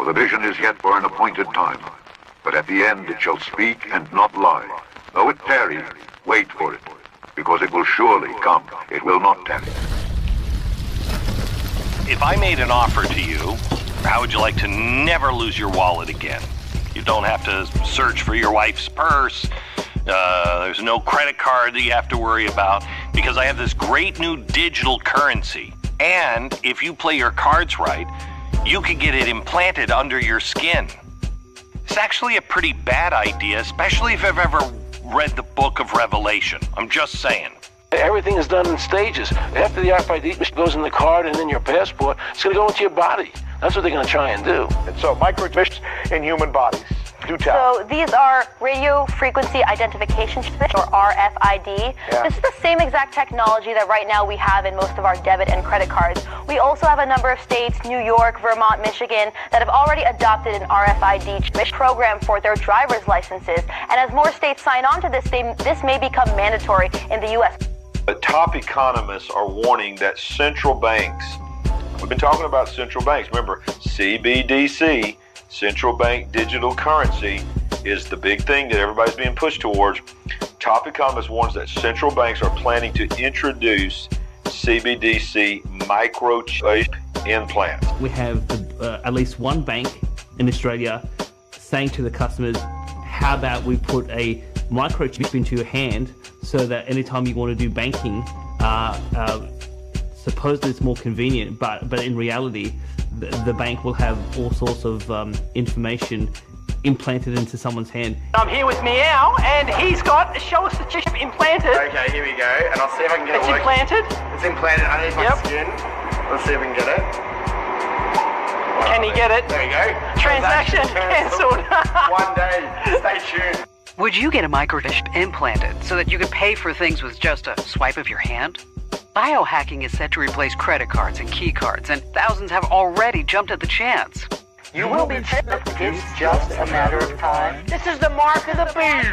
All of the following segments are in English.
the vision is yet for an appointed time, but at the end it shall speak and not lie. Though it tarry, wait for it, because it will surely come. It will not tarry. If I made an offer to you, how would you like to never lose your wallet again? You don't have to search for your wife's purse. There's no credit card that you have to worry about, because I have this great new digital currency. And if you play your cards right, you can get it implanted under your skin. It's actually a pretty bad idea, especially if you've ever read the book of Revelation. I'm just saying. Everything is done in stages. After the RFID goes in the card and then your passport, it's going to go into your body. That's what they're going to try and do. And so microchips in human bodies. Do tell. So these are radio frequency identification chips, or RFID. Yeah. This is the same exact technology that right now we have in most of our debit and credit cards. We also have a number of states, New York, Vermont, Michigan, that have already adopted an RFID chip program for their driver's licenses. And as more states sign on to this, this may become mandatory in the U.S. But top economists are warning that central banks, we've been talking about central banks, remember CBDC, central bank digital currency, is the big thing that everybody's being pushed towards. Top economists warns that central banks are planning to introduce CBDC microchip implants. We have at least one bank in Australia saying to the customers, how about we put a microchip into your hand so that anytime you want to do banking, supposedly it's more convenient, but in reality, the bank will have all sorts of information implanted into someone's hand. I'm here with Meow, and he's got, show us the chip implanted. Okay, here we go, and I'll see if I can get it. It's implanted? It's implanted underneath my skin. Let's see if we can get it. Can he get it? There we go. Transaction cancelled. One day. Stay tuned. Would you get a microchip implanted so that you could pay for things with just a swipe of your hand? Biohacking is set to replace credit cards and key cards, and thousands have already jumped at the chance. You will be chipped. It's just a matter of time. This is the mark of the beast.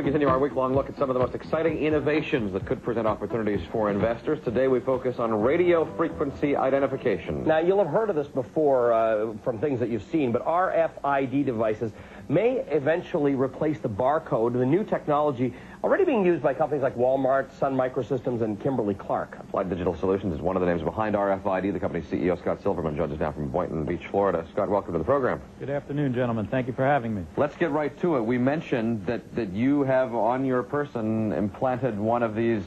Continue our week-long look at some of the most exciting innovations that could present opportunities for investors. Today we focus on radio frequency identification. Now, you'll have heard of this before from things that you've seen, but RFID devices may eventually replace the barcode. The new technology already being used by companies like Walmart, Sun Microsystems, and Kimberly-Clark. Applied Digital Solutions is one of the names behind RFID. The company's CEO, Scott Silverman, joins us now from Boynton Beach, Florida. Scott, welcome to the program. Good afternoon, gentlemen. Thank you for having me. Let's get right to it. We mentioned that you have on your person implanted one of these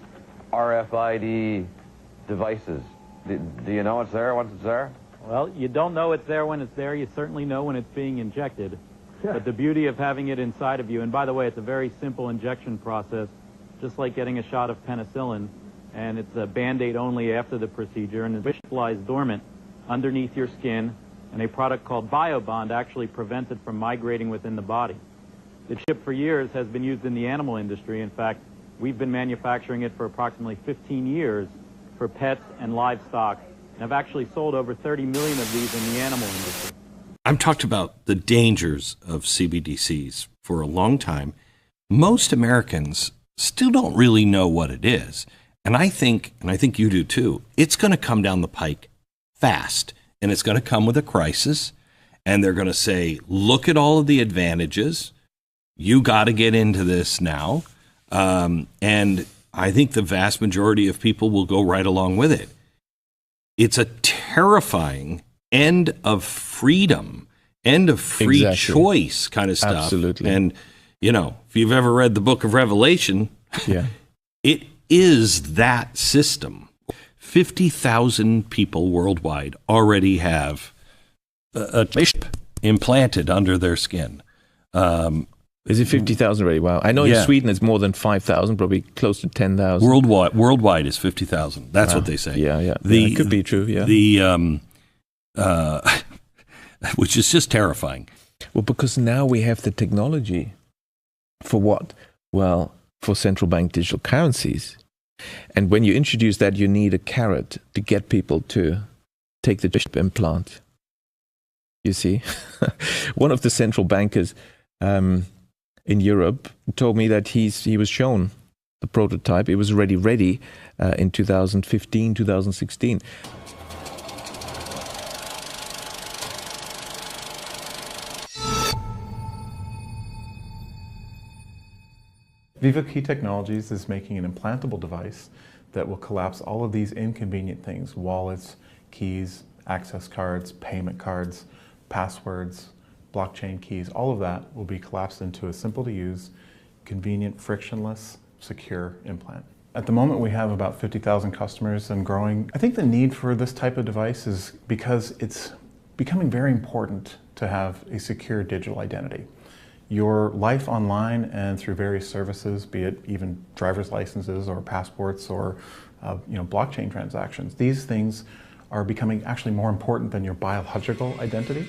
RFID devices. Do you know it's there once it's there? Well, you don't know it's there when it's there. You certainly know when it's being injected. But the beauty of having it inside of you, and by the way, it's a very simple injection process, just like getting a shot of penicillin, and it's a Band-Aid only after the procedure, and the chip lies dormant underneath your skin, and a product called BioBond actually prevents it from migrating within the body. The chip for years has been used in the animal industry. In fact, we've been manufacturing it for approximately 15 years for pets and livestock, and have actually sold over 30 million of these in the animal industry. I've talked about the dangers of CBDCs for a long time. Most Americans still don't really know what it is. And I think you do too, it's going to come down the pike fast. And it's going to come with a crisis. And they're going to say, look at all of the advantages. You got to get into this now. And I think the vast majority of people will go right along with it. It's a terrifying end of freedom, end of free choice kind of stuff. Absolutely. And, you know, if you've ever read the book of Revelation, yeah, it is that system. 50,000 people worldwide already have a chip implanted under their skin. Is it 50,000 already? Wow. I know in Sweden it's more than 5,000, probably close to 10,000. Worldwide is 50,000. That's what they say. Yeah. It could be true, yeah. Which is just terrifying. Well, because now we have the technology for what? Well, for central bank digital currencies. And when you introduce that, you need a carrot to get people to take the chip implant. You see? One of the central bankers in Europe told me that he was shown the prototype. It was already ready in 2015, 2016. Viva Key Technologies is making an implantable device that will collapse all of these inconvenient things: wallets, keys, access cards, payment cards, passwords, blockchain keys. All of that will be collapsed into a simple to use, convenient, frictionless, secure implant. At the moment we have about 50,000 customers and growing. I think the need for this type of device is because it's becoming very important to have a secure digital identity. Your life online and through various services, be it even driver's licenses or passports or blockchain transactions, these things are becoming actually more important than your biological identity.